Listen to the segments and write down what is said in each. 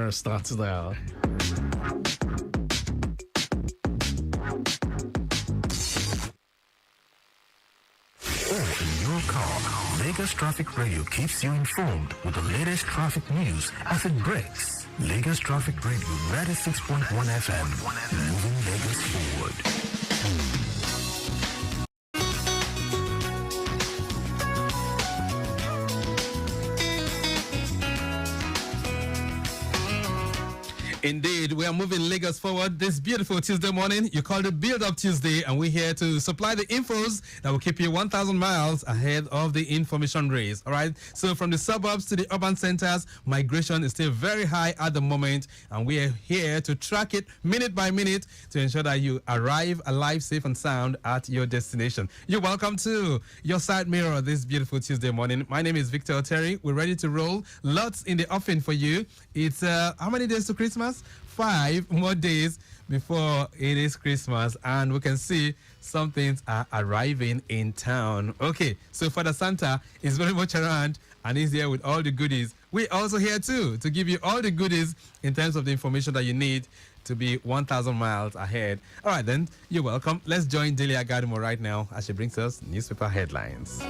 Starts now. In your car, Lagos Traffic Radio keeps you informed with the latest traffic news as it breaks. Lagos Traffic Radio 96.1 FM, moving Lagos forward. Indeed, we are moving Lagos forward this beautiful Tuesday morning. You called it Build Up Tuesday, and we're here to supply the infos that will keep you 1,000 miles ahead of the information race. All right. So from the suburbs to the urban centers, migration is still very high at the moment, and we are here to track it minute by minute to ensure that you arrive alive, safe, and sound at your destination. You're welcome to Your Side Mirror this beautiful Tuesday morning. My name is Victor Oteri. We're ready to roll. Lots in the offing for you. It's how many days to Christmas? 5 more days before it is Christmas, and we can see some things are arriving in town. Okay, so Father Santa is very much around and he's here with all the goodies. We're also here too to give you all the goodies in terms of the information that you need to be 1,000 miles ahead. All right, then, you're welcome. Let's join Delia Gadimo right now as she brings us newspaper headlines.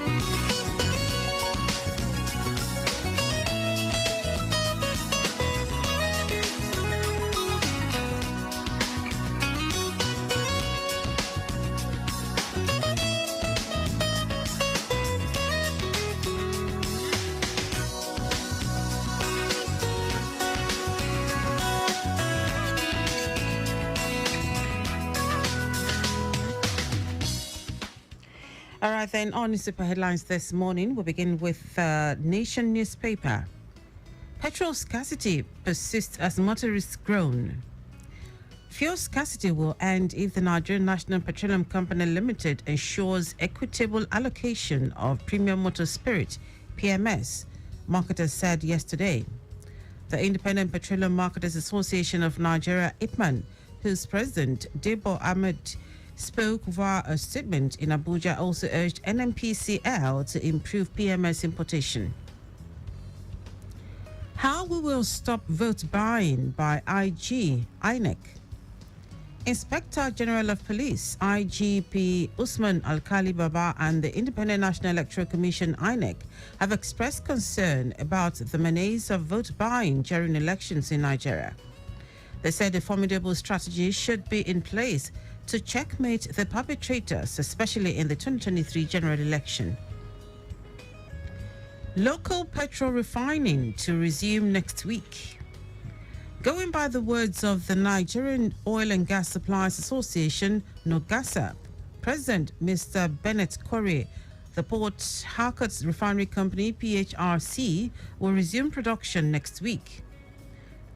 All right, then, on newspaper headlines this morning, we begin with Nation newspaper. Petrol scarcity persists as motorists groan. Fuel scarcity will end if the Nigerian National Petroleum Company Limited ensures equitable allocation of premium motor spirit, PMS, marketers said yesterday. The Independent Petroleum Marketers Association of Nigeria, IPMAN, whose president, Debo Ahmed, spoke via a statement in Abuja, also urged NNPCL to improve PMS importation. How we will stop vote buying by INEC. Inspector General of Police, IGP Usman Alkali Baba, and the Independent National Electoral Commission, INEC, have expressed concern about the menace of vote buying during elections in Nigeria. They said a formidable strategy should be in place to checkmate the perpetrators, especially in the 2023 general election. Local petrol refining to resume next week. Going by the words of the Nigerian Oil and Gas Suppliers Association, NOGASA, President Mr. Bennett Corrie, the Port Harcourt Refinery Company, PHRC, will resume production next week.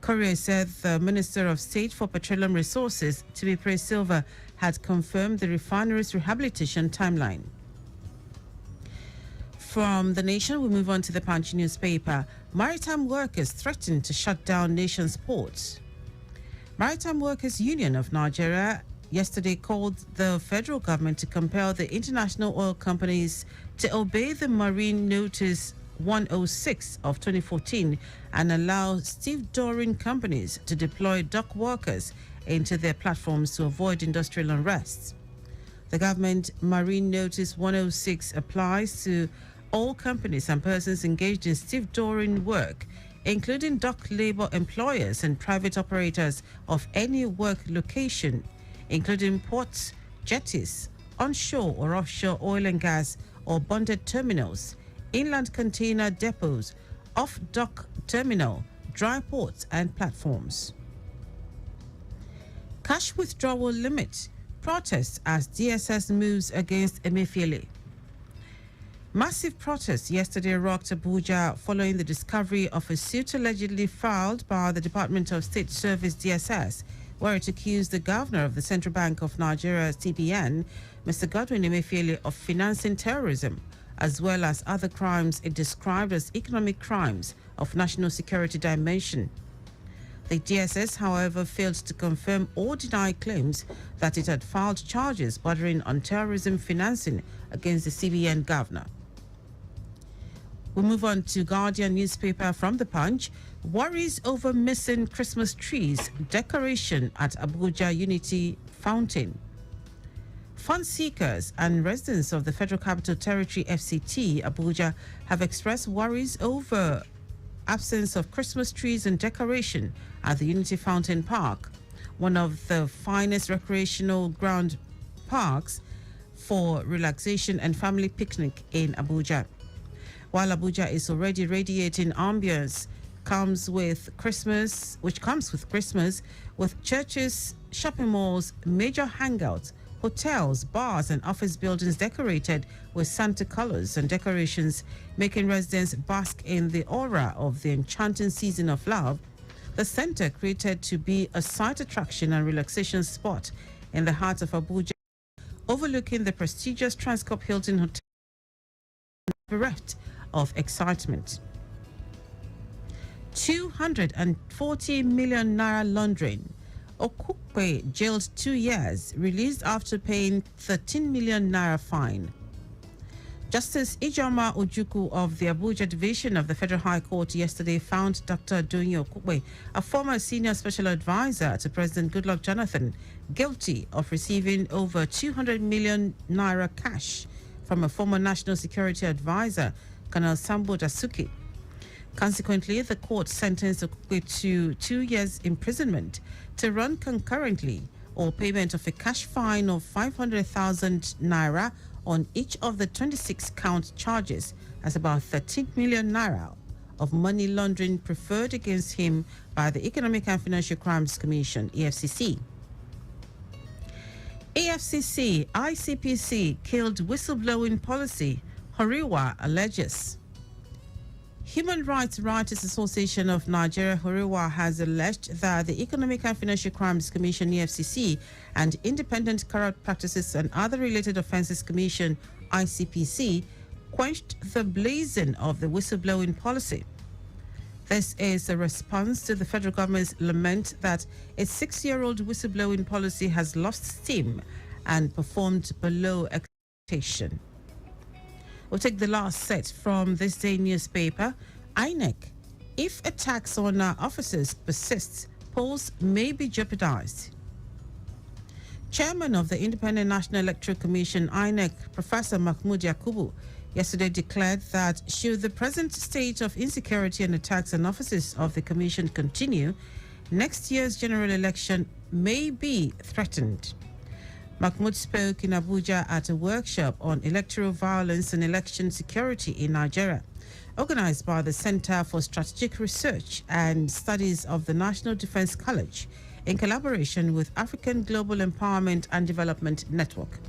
Corrie said the Minister of State for Petroleum Resources, Tibipre Silva, had confirmed the refinery's rehabilitation timeline. From The Nation, we move on to the Punch newspaper. Maritime workers threaten to shut down nation's ports. Maritime Workers Union of Nigeria yesterday called the federal government to compel the international oil companies to obey the Marine Notice 106 of 2014 and allow stevedoring companies to deploy dock workers into their platforms to avoid industrial unrest. The government Marine Notice 106 applies to all companies and persons engaged in stevedoring work, including dock labor employers and private operators of any work location, including ports, jetties, onshore or offshore oil and gas or bonded terminals, inland container depots, off-dock terminal, dry ports and platforms. Cash withdrawal limit. Protests as DSS moves against Emefiele. Massive protests yesterday rocked Abuja following the discovery of a suit allegedly filed by the Department of State Service DSS, where it accused the governor of the Central Bank of Nigeria, CBN, Mr. Godwin Emefiele, of financing terrorism, as well as other crimes it described as economic crimes of national security dimension. The DSS, however, failed to confirm or deny claims that it had filed charges bordering on terrorism financing against the CBN governor. We move on to Guardian newspaper from the Punch. Worries over missing Christmas trees, decoration at Abuja Unity Fountain. Fund seekers and residents of the Federal Capital Territory FCT, Abuja, have expressed worries over absence of Christmas trees and decoration at the Unity Fountain Park, one of the finest recreational ground parks for relaxation and family picnic in Abuja. While Abuja is already radiating ambience, which comes with Christmas, with churches, shopping malls, major hangouts, hotels, bars, and office buildings decorated with Santa colors and decorations, making residents bask in the aura of the enchanting season of love. The center, created to be a sight attraction and relaxation spot in the heart of Abuja, overlooking the prestigious Transcorp Hilton Hotel, bereft of excitement. 240 million naira laundering. Okukwe jailed 2 years, released after paying 13 million naira fine. Justice Ijoma Ojukwu of the Abuja Division of the Federal High Court yesterday found Dr. Dunyo Okukwe, a former senior special advisor to President Goodluck Jonathan, guilty of receiving over 200 million naira cash from a former national security advisor, Colonel Sambo Dasuki. Consequently, the court sentenced Okukwe to 2 years imprisonment to run concurrently, or payment of a cash fine of 500,000 naira on each of the 26 count charges, as about 13 million naira of money laundering preferred against him by the Economic and Financial Crimes Commission, EFCC. AFCC, ICPC killed whistleblowing policy, Horiwa alleges. Human Rights Writers Association of Nigeria, Horiwa, has alleged that the Economic and Financial Crimes Commission, EFCC, and Independent Corrupt Practices and Other Related Offences Commission, ICPC, quenched the blazing of the whistleblowing policy. This is a response to the federal government's lament that a 6-year-old whistleblowing policy has lost steam and performed below expectation. We'll take the last set from this day newspaper. INEC, if attacks on our officers persists, polls may be jeopardized. Chairman of the Independent National Electoral Commission, INEC, Professor Mahmoud Yakubu, yesterday declared that should the present state of insecurity and attacks on officers of the commission continue, next year's general election may be threatened. Mahmoud spoke in Abuja at a workshop on electoral violence and election security in Nigeria, organized by the Center for Strategic Research and Studies of the National Defense College in collaboration with African Global Empowerment and Development Network.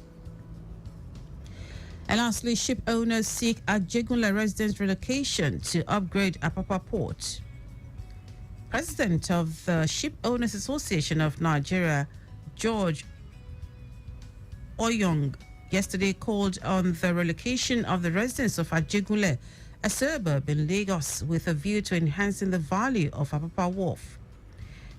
And lastly, ship owners seek Ajegunle residents relocation to upgrade Apapa Port. President of the Ship Owners Association of Nigeria, George Oyong, yesterday called on the relocation of the residents of Ajegunle, a suburb in Lagos, with a view to enhancing the value of Apapa Wharf.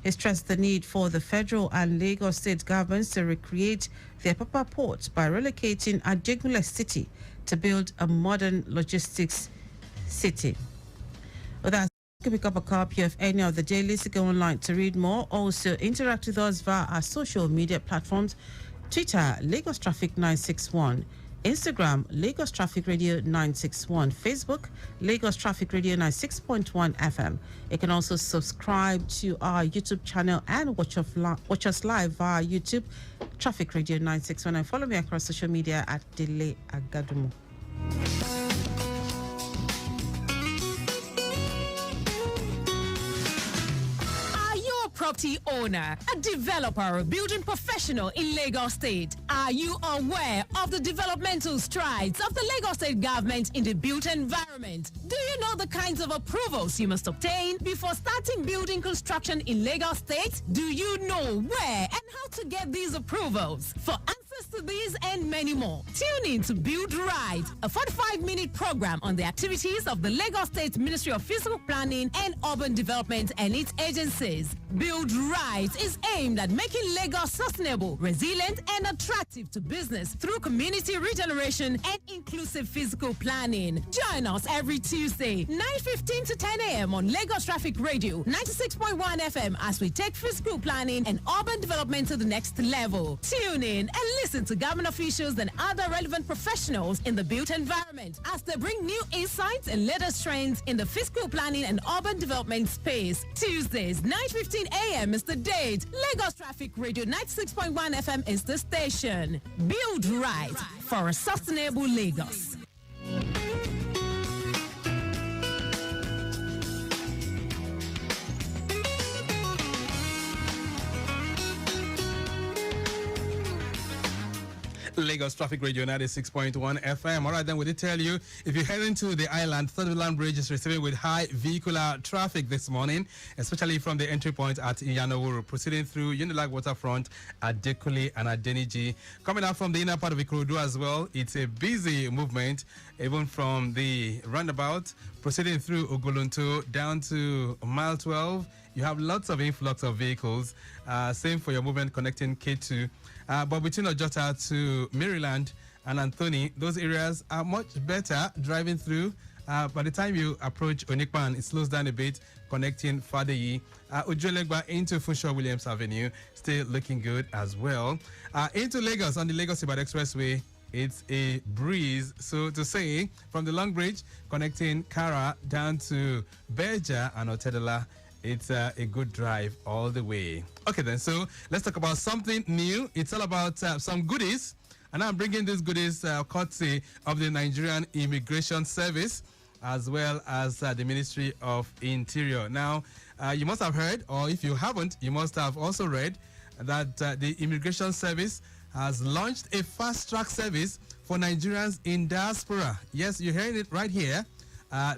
He stressed the need for the federal and Lagos state governments to recreate the Apapa port by relocating Ajegunle city to build a modern logistics city. With that, you can pick up a copy of any of the dailies to go online to read more. Also, interact with us via our social media platforms. Twitter, Lagos Traffic 961. Instagram, Lagos Traffic Radio 961. Facebook, Lagos Traffic Radio 96.1 FM. You can also subscribe to our YouTube channel and watch us live via YouTube, Traffic Radio 961. And follow me across social media at Dele Agadumo. Property owner, a developer, or building professional in Lagos State. Are you aware of the developmental strides of the Lagos State government in the built environment? Do you know the kinds of approvals you must obtain before starting building construction in Lagos State? Do you know where and how to get these approvals? For answers Access to these and many more. Tune in to Build Right, a 45-minute program on the activities of the Lagos State Ministry of Physical Planning and Urban Development and its agencies. Build Right is aimed at making Lagos sustainable, resilient, and attractive to business through community regeneration and inclusive physical planning. Join us every Tuesday, 9:15 to 10 a.m. on Lagos Traffic Radio, 96.1 FM as we take physical planning and urban development to the next level. Tune in and listen to government officials and other relevant professionals in the built environment as they bring new insights and latest trends in the physical planning and urban development space. Tuesdays, 9:15 a.m. is the date. Lagos Traffic Radio 96.1 FM is the station. Build right for a sustainable Lagos. Lagos Traffic Radio 96.1 FM. All right, then we did tell you, if you're heading to the island, Third Land Bridge is receiving with high vehicular traffic this morning, especially from the entry point at Iyanowuru, proceeding through Unilag Waterfront at Dekule and at Deniji. Coming out from the inner part of Ikorodu as well, it's a busy movement, even from the roundabout, proceeding through Ogolonto down to mile 12. You have lots of influx of vehicles. Same for your movement connecting K2. But between Ojota to Maryland and Anthony, those areas are much better driving through. By the time you approach Onikpan, it slows down a bit, connecting Fadeyi. Ujolegba into Funshaw Williams Avenue, still looking good as well. Into Lagos on the Lagos-Ibadan Expressway, it's a breeze, so to say, from the Long Bridge, connecting Kara down to Beja and Otedola. It's a good drive all the way. Okay, then, so let's talk about something new. It's all about some goodies. And I'm bringing these goodies courtesy of the Nigerian Immigration Service, as well as the Ministry of Interior. Now, you must have heard, or if you haven't, you must have also read that the Immigration Service has launched a fast-track service for Nigerians in diaspora. Yes, you're hearing it right here.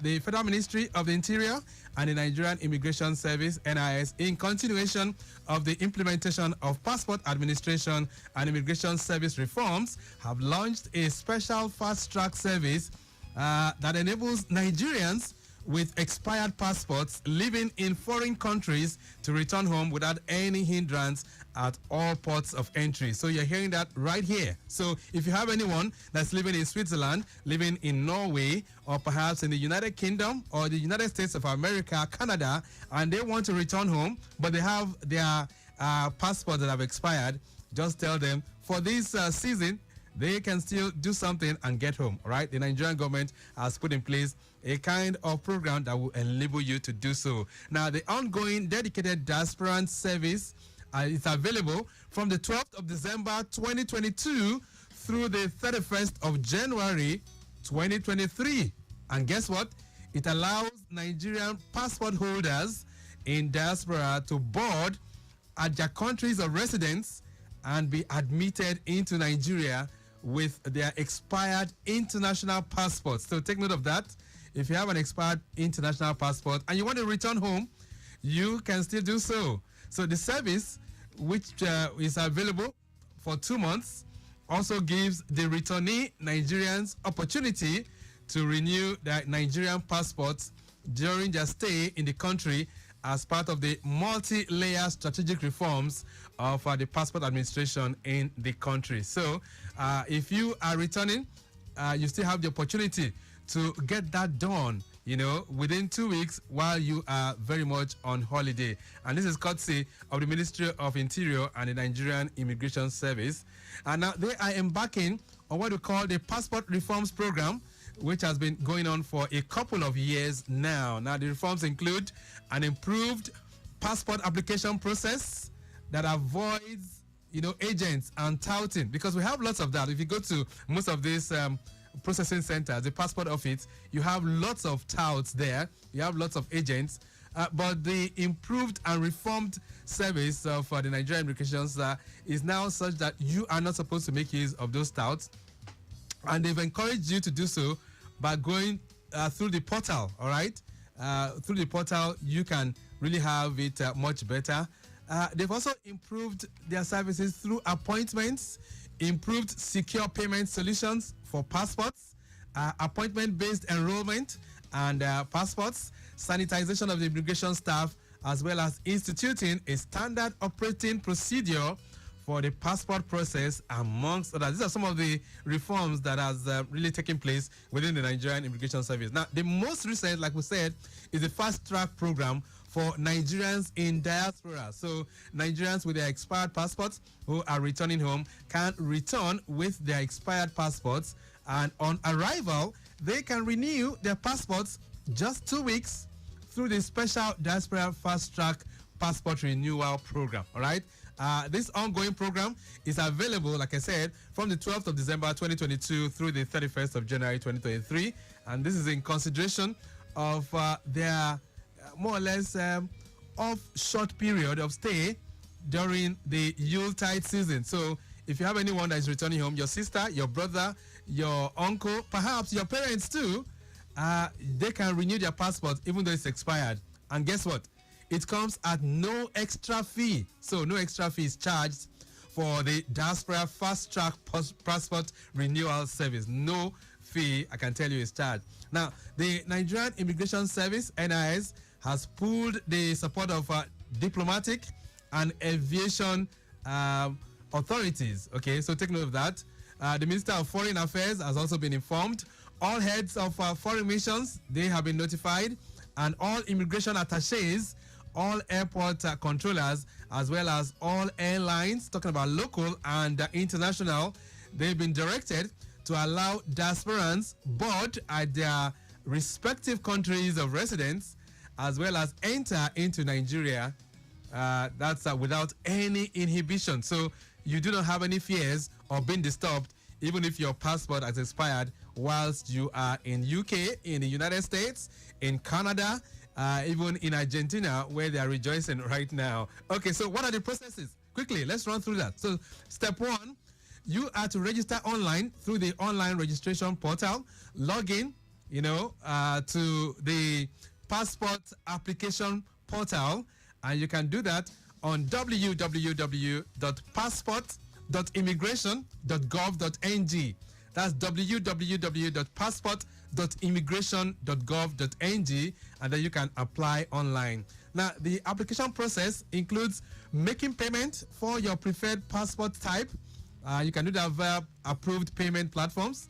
The Federal Ministry of the Interior and the Nigerian Immigration Service, NIS, in continuation of the implementation of passport administration and immigration service reforms, have launched a special fast-track service that enables Nigerians with expired passports living in foreign countries to return home without any hindrance at all ports of entry. So you're hearing that right here. So if you have anyone that's living in Switzerland, living in Norway, or perhaps in the United Kingdom or the United States of America, Canada, and they want to return home, but they have their passports that have expired, just tell them for this season, they can still do something and get home, all right? The Nigerian government has put in place a kind of program that will enable you to do so. Now, the ongoing dedicated diaspora service is available from the 12th of December 2022 through the 31st of January 2023. And guess what? It allows Nigerian passport holders in diaspora to board at their countries of residence and be admitted into Nigeria with their expired international passports. So take note of that. If you have an expired international passport and you want to return home, you can still do so. So the service, which is available for 2 months, also gives the returnee Nigerians opportunity to renew their Nigerian passports during their stay in the country as part of the multi-layer strategic reforms of the passport administration in the country. So if you are returning, you still have the opportunity to get that done, you know, within 2 weeks while you are very much on holiday. And this is courtesy of the Ministry of Interior and the Nigerian Immigration Service. And now they are embarking on what we call the Passport Reforms Program, which has been going on for a couple of years now. Now, the reforms include an improved passport application process that avoids, you know, agents and touting, because we have lots of that. If you go to most of these processing centers, the passport office, you have lots of touts there. You have lots of agents. But the improved and reformed service of the Nigerian Immigration is now such that you are not supposed to make use of those touts. And they've encouraged you to do so by going through the portal, all right? Through the portal, you can really have it much better. They've also improved their services through appointments improved secure payment solutions for passports, appointment-based enrollment and passports, sanitization of the immigration staff, as well as instituting a standard operating procedure for the passport process, amongst others. These are some of the reforms that has really taken place within the Nigerian Immigration Service. Now, the most recent, like we said, is the fast-track program for Nigerians in diaspora. So Nigerians with their expired passports who are returning home can return with their expired passports, and on arrival, they can renew their passports just 2 weeks through the special diaspora fast-track passport renewal program. All right. This ongoing program is available, like I said, from the 12th of December 2022 through the 31st of January 2023, and this is in consideration of their more or less off short period of stay during the Yuletide season. So if you have anyone that is returning home, your sister, your brother, your uncle, perhaps your parents too, they can renew their passport even though it's expired. And guess what? It comes at no extra fee. So no extra fee is charged for the Diaspora Fast Track Passport Renewal Service. No fee, I can tell you, is charged. Now, the Nigerian Immigration Service, NIS, has pooled the support of diplomatic and aviation authorities. Okay, so take note of that. The Minister of Foreign Affairs has also been informed. All heads of foreign missions, they have been notified, and all immigration attaches, all airport controllers, as well as all airlines, talking about local and international, they've been directed to allow diasporans board at their respective countries of residence, as well as enter into Nigeria. That's without any inhibition. So you do not have any fears of being disturbed, even if your passport has expired whilst you are in UK, in the United States, in Canada, even in Argentina, where they are rejoicing right now. Okay, so what are the processes? Quickly, let's run through that. So step one, you are to register online through the online registration portal. Log in, to the passport application portal, and you can do that on www.passport.immigration.gov.ng. That's www.passport.immigration.gov.ng, and then you can apply online. Now, the application process includes making payment for your preferred passport type. You can do that via approved payment platforms.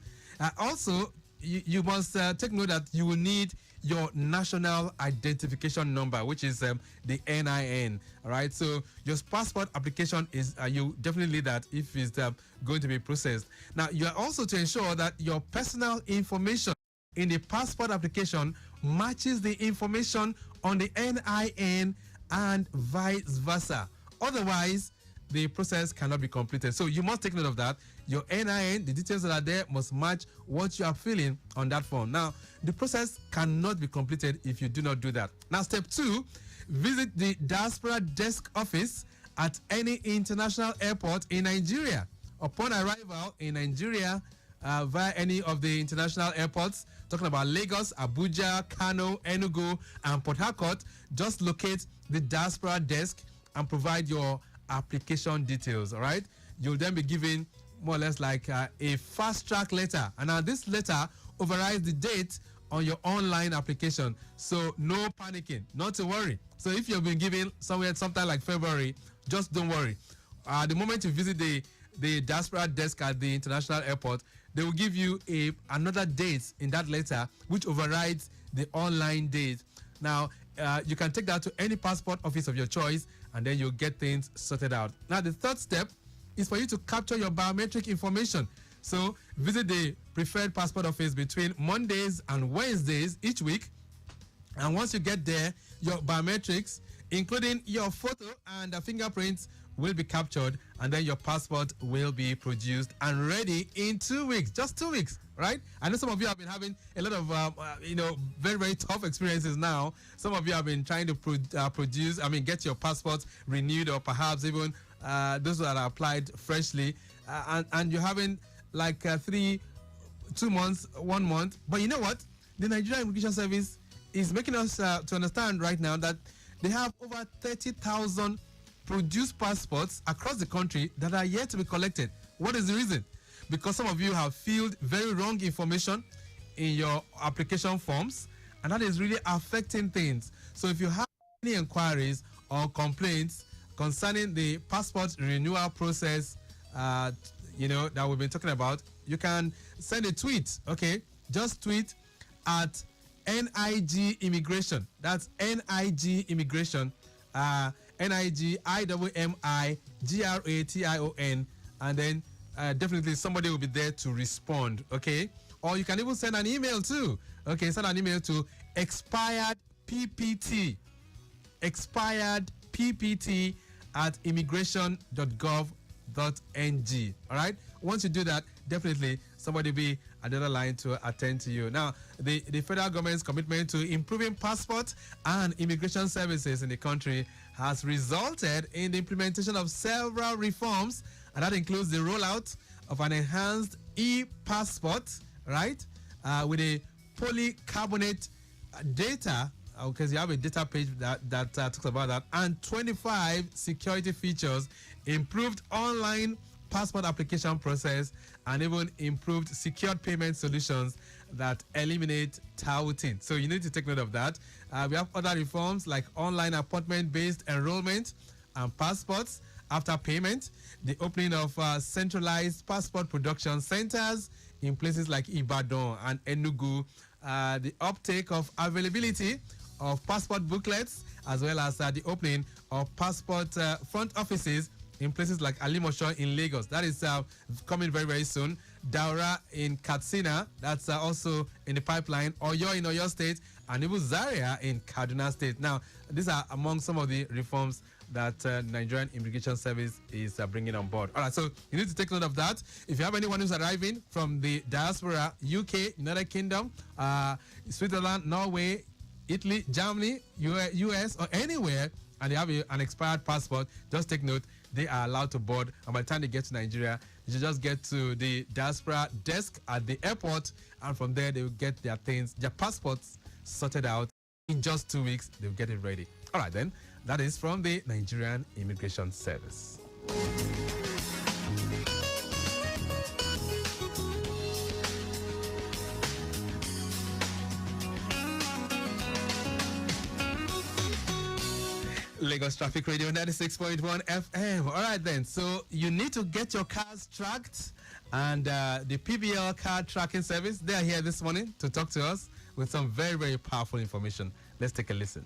Also, you must take note that you will need your national identification number, which is the NIN. All right, so your passport application is you definitely need that if it's going to be processed. Now, you are also to ensure that your personal information in the passport application matches the information on the NIN and vice versa. Otherwise, the process cannot be completed. So you must take note of that. Your NIN, the details that are there, must match what you are filling on that form. Now, the process cannot be completed if you do not do that. Now, step two, visit the Diaspora Desk Office at any international airport in Nigeria. Upon arrival in Nigeria, via any of the international airports, talking about Lagos, Abuja, Kano, Enugu, and Port Harcourt, just locate the Diaspora Desk and provide your application details. All right, you'll then be given more or less like a fast track letter, and now this letter overrides the date on your online application, so no panicking, not to worry. So if you've been given sometime like February, just don't worry. The moment you visit the diaspora desk at the international airport, they will give you another date in that letter which overrides the online date. Now, you can take that to any passport office of your choice, and then you'll get things sorted out. Now, the third step is for you to capture your biometric information. So visit the preferred passport office between Mondays and Wednesdays each week. And once you get there, your biometrics, including your photo and the fingerprints, will be captured, and then your passport will be produced and ready in 2 weeks. Just 2 weeks, right? I know some of you have been having a lot of, very, very tough experiences now. Some of you have been trying to get your passport renewed, or perhaps even those that are applied freshly, and you're having like 2 months, 1 month. But you know what? The Nigerian Immigration Service is making us to understand right now that they have over 30,000 produced passports across the country that are yet to be collected. What is the reason? Because some of you have filled very wrong information in your application forms, and that is really affecting things. So if you have any inquiries or complaints concerning the passport renewal process, that we've been talking about, you can send a tweet. Okay, just tweet at NIG Immigration. That's NIG Immigration. NIGIMMIGRATION, and then definitely somebody will be there to respond. Okay, or you can even send an email too. Okay, send an email to expired ppt at immigration.gov.ng. all right, once you do that, definitely somebody will be at the other line to attend to you. Now, the federal government's commitment to improving passport and immigration services in the country has resulted in the implementation of several reforms, and that includes the rollout of an enhanced e-passport, right, with a polycarbonate data, because you have a data page that talks about that, and 25 security features, improved online passport application process, and even improved secured payment solutions that eliminate touting. So you need to take note of that. We have other reforms like online appointment-based enrollment and passports after payment, the opening of centralized passport production centers in places like Ibadan and Enugu, the uptake of availability of passport booklets, as well as the opening of passport front offices in places like Alimosho in Lagos. That is coming very, very soon. Daura in Katsina, that's also in the pipeline. Oyo in Oyo State, and even Zaria in Kaduna State. Now, these are among some of the reforms that Nigerian Immigration Service is bringing on board. All right, so you need to take note of that. If you have anyone who's arriving from the diaspora, UK, United Kingdom, Switzerland, Norway, Italy, Germany, US, or anywhere, and they have an expired passport, just take note, they are allowed to board, and by the time they get to Nigeria, you should just get to the diaspora desk at the airport, and from there they will get their things, their passports sorted out. In just 2 weeks, they'll get it ready. All right, then, that is from the Nigerian Immigration Service. Lagos Traffic Radio 96.1 FM. All right, then. So you need to get your cars tracked, and the PBL car tracking service, they are here this morning to talk to us with some very, very powerful information. Let's take a listen.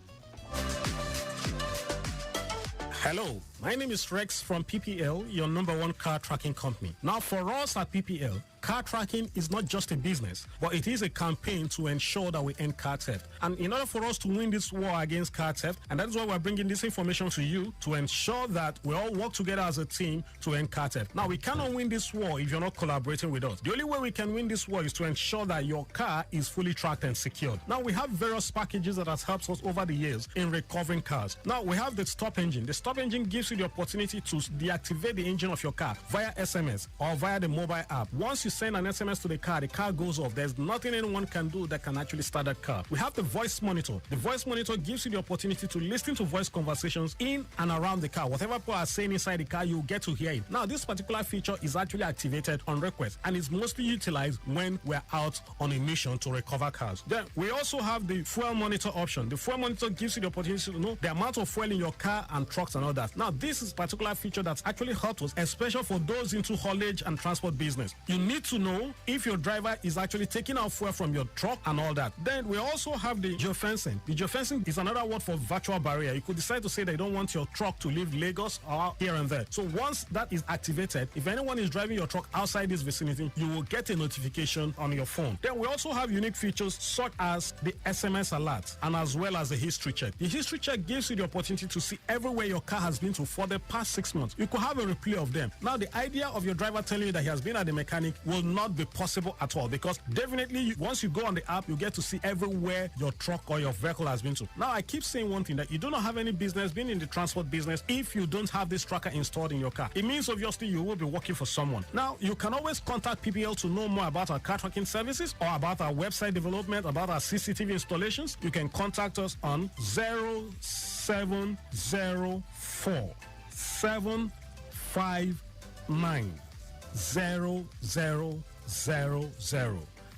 Hello, my name is Rex from PPL, your #1 car tracking company. Now, for us at PPL, car tracking is not just a business, but it is a campaign to ensure that we end car theft. And in order for us to win this war against car theft, and that's why we're bringing this information to you, to ensure that we all work together as a team to end car theft. Now, we cannot win this war if you're not collaborating with us. The only way we can win this war is to ensure that your car is fully tracked and secured. Now, we have various packages that has helped us over the years in recovering cars. Now, we have the stop engine. The stop engine gives you the opportunity to deactivate the engine of your car via SMS or via the mobile app. Once you send an SMS to the car goes off. There's nothing anyone can do that can actually start that car. We have the voice monitor. The voice monitor gives you the opportunity to listen to voice conversations in and around the car. Whatever people are saying inside the car, you get to hear it. Now, this particular feature is actually activated on request, and it's mostly utilized when we're out on a mission to recover cars. Then we also have the fuel monitor option. The fuel monitor gives you the opportunity to know the amount of fuel in your car and trucks and all that. Now, this is a particular feature that's actually helped us, especially for those into haulage and transport business. You need to know if your driver is actually taking out fuel from your truck and all that. Then we also have the geofencing. The geofencing is another word for virtual barrier. You could decide to say that you don't want your truck to leave Lagos or here and there. So once that is activated, if anyone is driving your truck outside this vicinity, you will get a notification on your phone. Then we also have unique features such as the SMS alert and as well as the history check. The history check gives you the opportunity to see everywhere your car has been to for the past 6 months. You could have a replay of them. Now, the idea of your driver telling you that he has been at the mechanic will not be possible at all, because definitely once you go on the app, you get to see everywhere your truck or your vehicle has been to. Now, I keep saying one thing, that you do not have any business being in the transport business if you don't have this tracker installed in your car. It means obviously you will be working for someone. Now, you can always contact PPL to know more about our car tracking services or about our website development, about our CCTV installations. You can contact us on 0704 759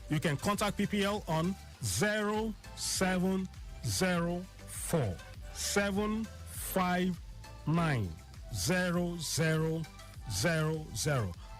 You can contact PPL on 0704 759 0000.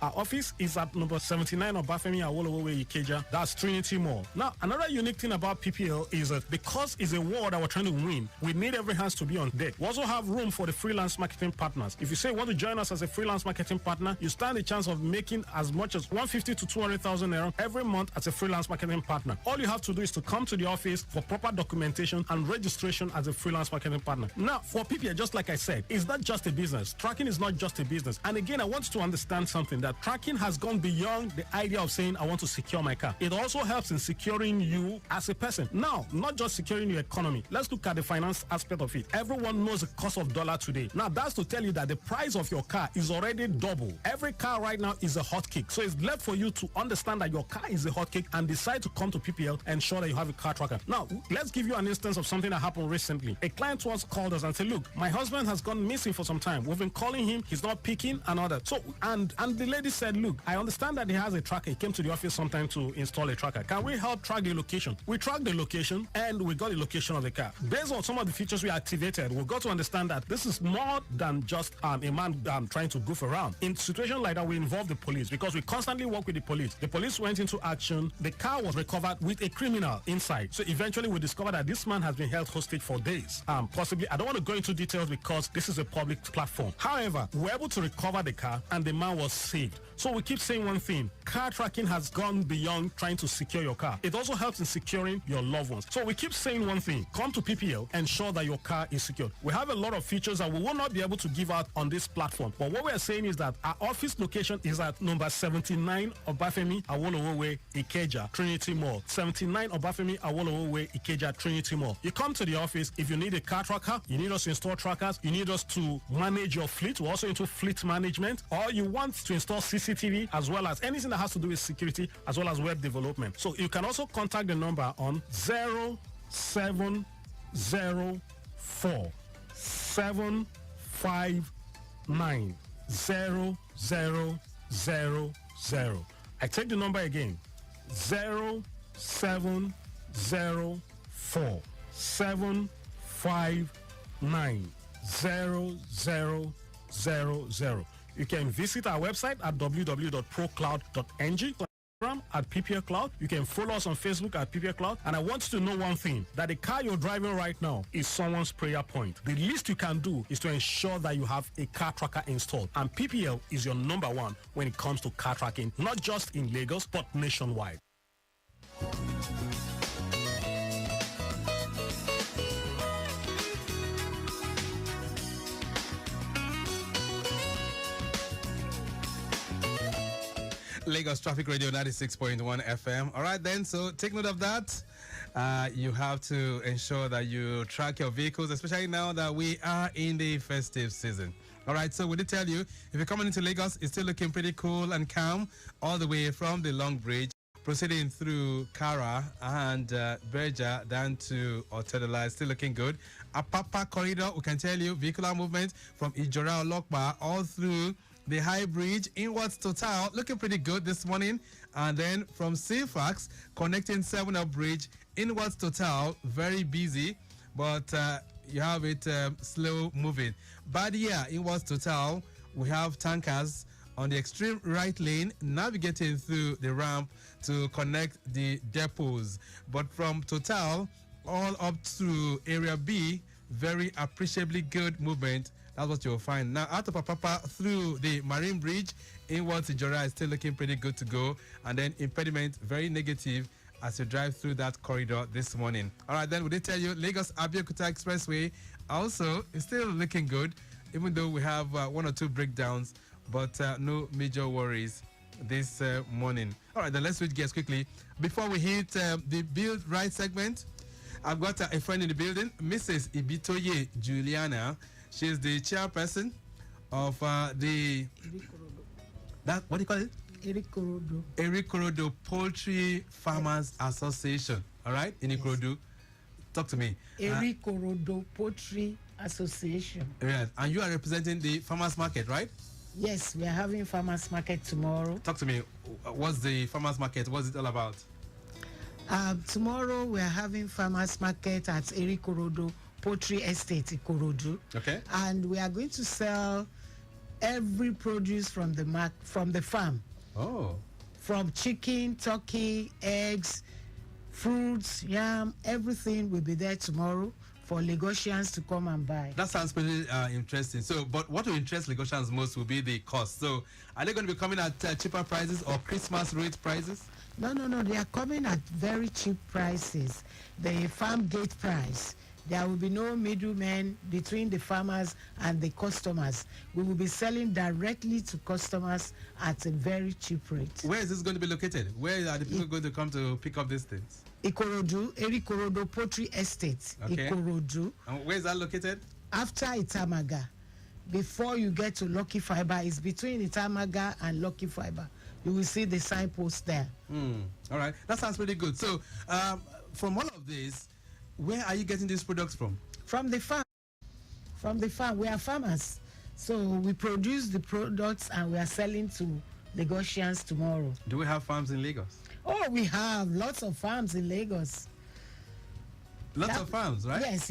Our office is at number 79 of Bafemi Awolowo Way, Ikeja. That's Trinity Mall. Now, another unique thing about PPL is that because it's a war that we're trying to win, we need every hands to be on deck. We also have room for the freelance marketing partners. If you say you want to join us as a freelance marketing partner, you stand a chance of making as much as 150 to 200,000 naira every month as a freelance marketing partner. All you have to do is to come to the office for proper documentation and registration as a freelance marketing partner. Now, for PPL, just like I said, it's not just a business. Tracking is not just a business. And again, I want you to understand something, that tracking has gone beyond the idea of saying I want to secure my car. It also helps in securing you as a person. Now, not just securing your economy. Let's look at the finance aspect of it. Everyone knows the cost of dollar today. Now, that's to tell you that the price of your car is already double. Every car right now is a hot cake. So it's left for you to understand that your car is a hot cake and decide to come to PPL and ensure that you have a car tracker. Now, let's give you an instance of something that happened recently. A client once called us and said, look, my husband has gone missing for some time. We've been calling him. He's not picking and all that. So, and the lady said, look, I understand that he has a tracker. He came to the office sometime to install a tracker. Can we help track the location? We tracked the location and we got the location of the car. Based on some of the features we activated, we got to understand that this is more than just a man trying to goof around. In situations like that, we involve the police because we constantly work with the police. The police went into action. The car was recovered with a criminal inside. So eventually we discovered that this man has been held hostage for days. Possibly, I don't want to go into details because this is a public platform. However, we were able to recover the car and the man was saved. So we keep saying one thing, car tracking has gone beyond trying to secure your car. It also helps in securing your loved ones. So we keep saying one thing, come to PPL, ensure that your car is secured. We have a lot of features that we will not be able to give out on this platform. But what we are saying is that our office location is at number 79 of Bafemi Awolowo Way, Ikeja, Trinity Mall. 79 of Bafemi Awolowo Way, Ikeja, Trinity Mall. You come to the office, if you need a car tracker, you need us to install trackers, you need us to manage your fleet, we're also into fleet management, or you want to install CCTV, as well as anything that has to do with security, as well as web development. So you can also contact the number on 0704 759 0000. I take the number again, 0704 759 0000. You can visit our website at www.procloud.ng. At PPL Cloud. You can follow us on Facebook at PPL Cloud. And I want you to know one thing, that the car you're driving right now is someone's prayer point. The least you can do is to ensure that you have a car tracker installed. And PPL is your number one when it comes to car tracking, not just in Lagos, but nationwide. Lagos Traffic Radio 96.1 FM. All right, then. So take note of that. You have to ensure that you track your vehicles, especially now that we are in the festive season. All right, so we did tell you, if you're coming into Lagos, it's still looking pretty cool and calm all the way from the Long Bridge, proceeding through Kara and Berja down to Otedola, still looking good. Apapa corridor, we can tell you, vehicular movement from Ijora Olokpa all through the High Bridge inwards to Total, looking pretty good this morning. And then from Sifax, connecting 7-Up Bridge inwards to Total, very busy, but you have it slow moving. Badia inwards to Total, we have tankers on the extreme right lane navigating through the ramp to connect the depots. But from Total all up to Area B, very appreciably good movement. That's what you'll find. Now, out of Apapa through the Marine Bridge, inwards to Jora is still looking pretty good to go. And then impediment, very negative as you drive through that corridor this morning. All right, then we did tell you, Lagos Abeokuta Expressway also is still looking good, even though we have 1 or 2 breakdowns, but no major worries this morning. All right, then let's switch gears quickly. Before we hit the Build Right segment, I've got a friend in the building, Mrs. Ibitoye Juliana. She's the chairperson of the what do you call it? Erikorodo Poultry Farmers Association. All right, in Ikorodu. Talk to me. Erikorodo Poultry Association. Right, and you are representing the farmers market, right? Yes, we are having farmers market tomorrow. Talk to me. What's the farmers market? What's it all about? Tomorrow we are having farmers market at Ikorodu Poultry Estate, Ikorodu. Okay. And we are going to sell every produce from the farm. Oh. From chicken, turkey, eggs, fruits, yam, everything will be there tomorrow for Lagosians to come and buy. That sounds pretty interesting. So, but what will interest Lagosians most will be the cost. So, are they going to be coming at cheaper prices or Christmas rate prices? No. They are coming at very cheap prices. The farm gate price. There will be no middlemen between the farmers and the customers. We will be selling directly to customers at a very cheap rate. Where is this going to be located? Where are the people going to come to pick up these things? Ikorodu Poultry Estate. Okay. Ikorodu. And where is that located? After Itamaga, before you get to Lucky Fiber, it's between Itamaga and Lucky Fiber. You will see the signpost there. All right, that sounds pretty good. So, from all of this, where are you getting these products from? From the farm. From the farm. We are farmers. So we produce the products and we are selling to Lagosians tomorrow. Do we have farms in Lagos? Oh, we have lots of farms in Lagos. Lots of farms, right? Yes.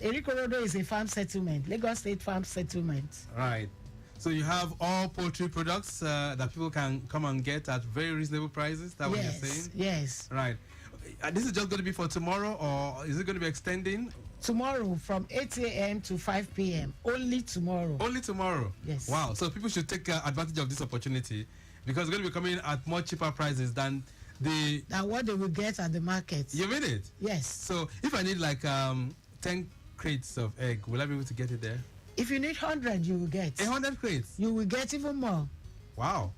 Ikorodu is a farm settlement, Lagos State Farm Settlement. Right. So you have all poultry products that people can come and get at very reasonable prices. That what you're saying? Yes. Right. This is just going to be for tomorrow, or is it going to be extending? Tomorrow from 8 a.m. to 5 p.m. Only tomorrow. Only tomorrow? Yes. Wow. So people should take advantage of this opportunity because it's going to be coming at much cheaper prices than what they will get at the market. You mean it? Yes. So if I need like 10 crates of egg, will I be able to get it there? If you need 100, you will get. 100 crates? You will get even more. Wow.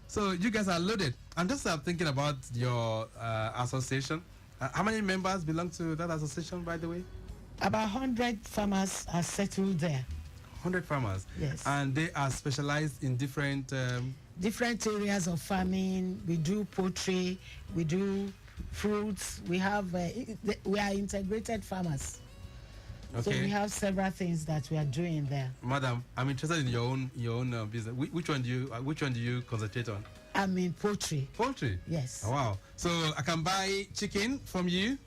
So you guys are loaded. I'm just thinking about your association. How many members belong to that association, by the way? About 100 farmers are settled there. 100 farmers? Yes. And they are specialized in different... different areas of farming. We do poultry, we do fruits. We have we are integrated farmers. Okay. So we have several things that we are doing there. Madam, I'm interested in your own business. Which one do you concentrate on? I mean poultry. Poultry? Yes. Oh, wow. So I can buy chicken from you,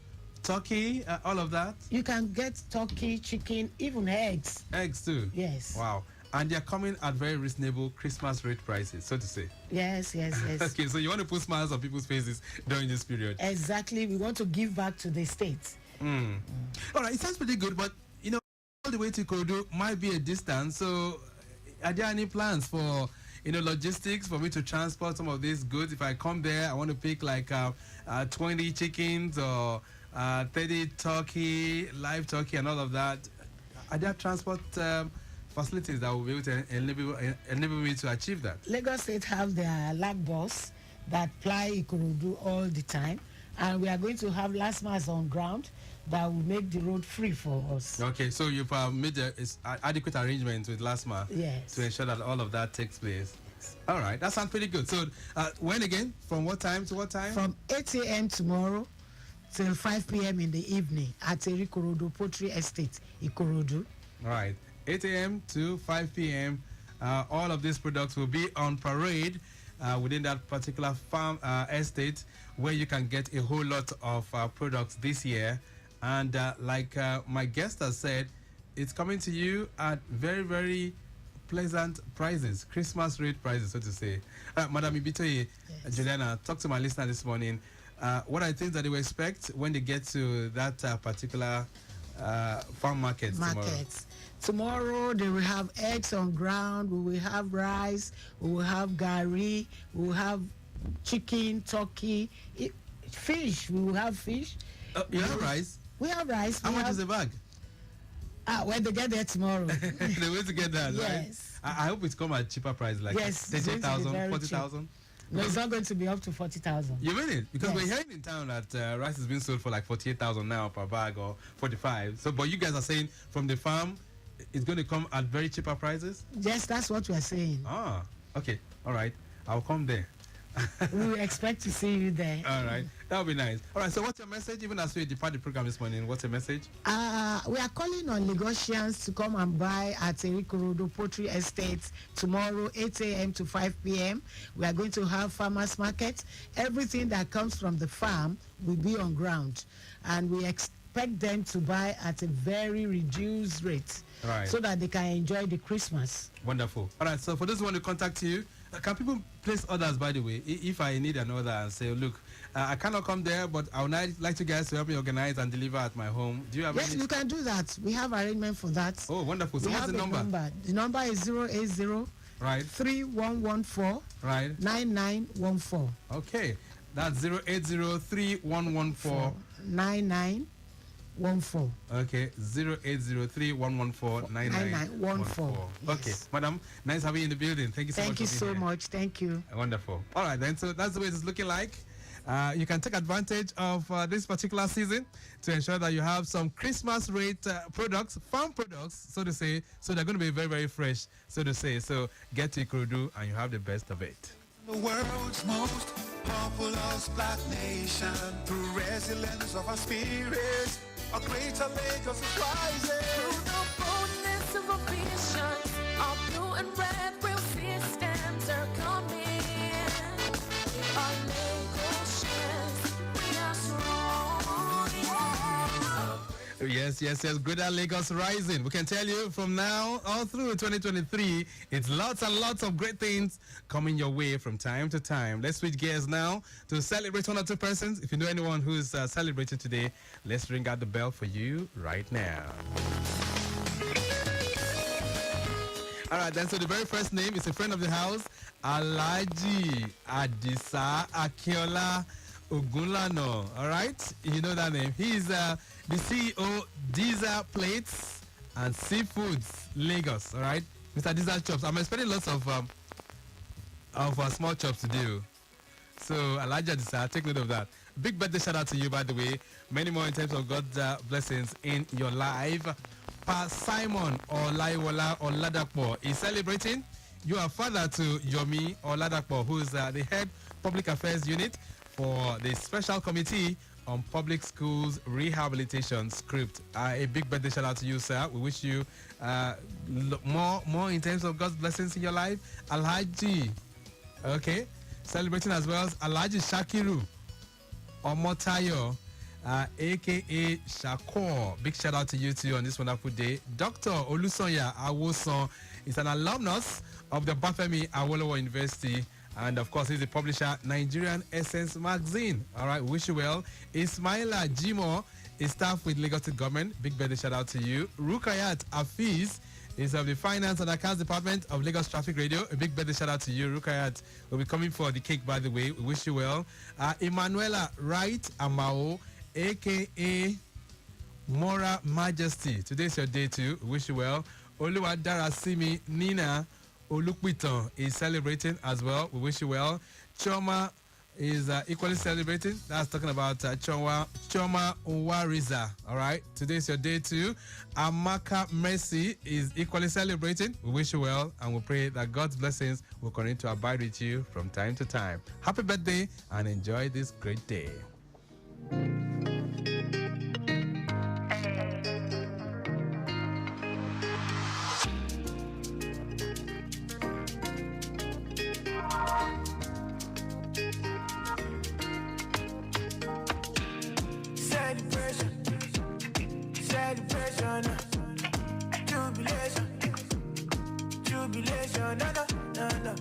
turkey, all of that? You can get turkey, chicken, even eggs. Eggs too? Yes. Wow. And they're coming at very reasonable Christmas rate prices, so to say. Yes. Okay, so you want to put smiles on people's faces during this period. Exactly. We want to give back to the state. All right, it sounds pretty good, but all the way to Ikorodu might be a distance. So are there any plans for logistics for me to transport some of these goods? If I come there, I want to pick like 20 chickens or 30 turkey, live turkey and all of that. Are there transport facilities that will be able to enable me to achieve that? Lagos State have their lag bus that ply Ikorodu all the time, and we are going to have last miles on ground that will make the road free for us. Okay, so you've made adequate arrangements with LASMA to ensure that all of that takes place. Yes. All right, that sounds pretty good. So when again? From what time to what time? From 8 a.m. tomorrow till 5 p.m. in the evening at Ikorodu Poultry Estate, Ikorodu. All right, 8 a.m. to 5 p.m. All of these products will be on parade within that particular farm estate, where you can get a whole lot of products this year. And like my guest has said, it's coming to you at very, very pleasant prices, Christmas rate prices, so to say. Madam Ibitoye, Juliana, talk to my listener this morning. What are things that they will expect when they get to that particular farm market tomorrow? Tomorrow they will have eggs on ground, we will have rice, we will have gari, we will have chicken, turkey, fish, we will have fish. You have rice? We have rice. How much is a bag? When they get there tomorrow. The way to get that, yes. Right? I hope it's come at cheaper price, like 30,000, 40,000. No, it's not going to be up to 40,000. You mean it? Because we're hearing in town that rice is being sold for like 48,000 now per bag, or 45. So, but you guys are saying from the farm, it's going to come at very cheaper prices? Yes, that's what we're saying. Ah, okay. All right. I'll come there. We expect to see you there. All right. That would be nice. All right, so what's your message? Even as we depart the program this morning, what's your message? We are calling on Lagosians to come and buy at Erikurudu Poultry Estate tomorrow, 8 a.m. to 5 p.m. We are going to have farmers market. Everything that comes from the farm will be on ground, and we expect them to buy at a very reduced rate, Right. so that they can enjoy the Christmas. Wonderful. All right, so for those who want to contact you, can people place orders, by the way? If I need an order and say, look, I cannot come there, but I would like you guys to help me organize and deliver at my home. Do you have Yes, any? you can do that. We have arrangement for that. Oh, wonderful. So We what's have the a number? The number is 080 Right, 3114 right. 9914. Okay, that's 0803114. 9914. Okay, 08031149914. Okay, Yes. madam, nice having you in the building. Thank you so much. Thank you for so being here. much. Thank you. Wonderful. All right, then. So that's the way it's looking like. You can take advantage of this particular season to ensure that you have some Christmas rate products, farm products, so to say. So they're going to be very, very fresh, so to say. So get to Ikorodu and you have the best of it. The world's most populous black nation, through resilience of our spirits, a greater Lagos is rising. Through the boldness of our visions, our blue and red real systems are coming. Our Lagosians, we are strong. Yes. Greater Lagos rising. We can tell you from now all through 2023, it's lots and lots of great things coming your way from time to time. Let's switch gears now to celebrate one or two persons. If you know anyone who's celebrating today, let's ring out the bell for you right now. All right, then. So the very first name is a friend of the house, Alhaji Adisa Akinola Ogunlano. All right, you know that name. He is the CEO, Diza Plates and Seafoods, Lagos. All right, Mr. Diza Chops. I'm expecting lots of small chops to do. So Alhaji Adisa, take note of that. Big birthday shout out to you, by the way. Many more in terms of God's blessings in your life. Pa Simon Olaiwola Oladapo is celebrating. You are father to Yomi Oladapo, who is the head public affairs unit for the special committee on public schools rehabilitation script. A big birthday shout out to you, sir. We wish you more in terms of God's blessings in your life. Alhaji, okay, celebrating as well as Alhaji Shakiru Omotayo, aka Shakor. Big shout out to you too on this wonderful day. Dr. Olusonya Awoson is an alumnus of the Bafemi Awolowo University, and of course he's the publisher Nigerian Essence magazine. All right, wish you well. Ismaila Jimo is staff with Lagos State Government. Big birthday shout out to you. Rukayat Afiz is of the Finance and Accounts Department of Lagos Traffic Radio. A big birthday shout out to you. Rukayat will be coming for the cake, by the way. We wish you well. Emanuela Wright Amao, aka Mora Majesty. Today's your day too. We wish you well. Oluwadarasimi Nina Olukwiton is celebrating as well. We wish you well. Choma is equally celebrating. That's talking about Choma Nwariza. All right. Today's your day too. Amaka Mercy is equally celebrating. We wish you well and we pray that God's blessings will continue to abide with you from time to time. Happy birthday and enjoy this great day. Celebration, jubilation, no.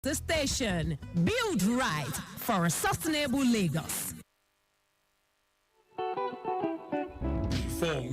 The station. Build right for a sustainable Lagos. For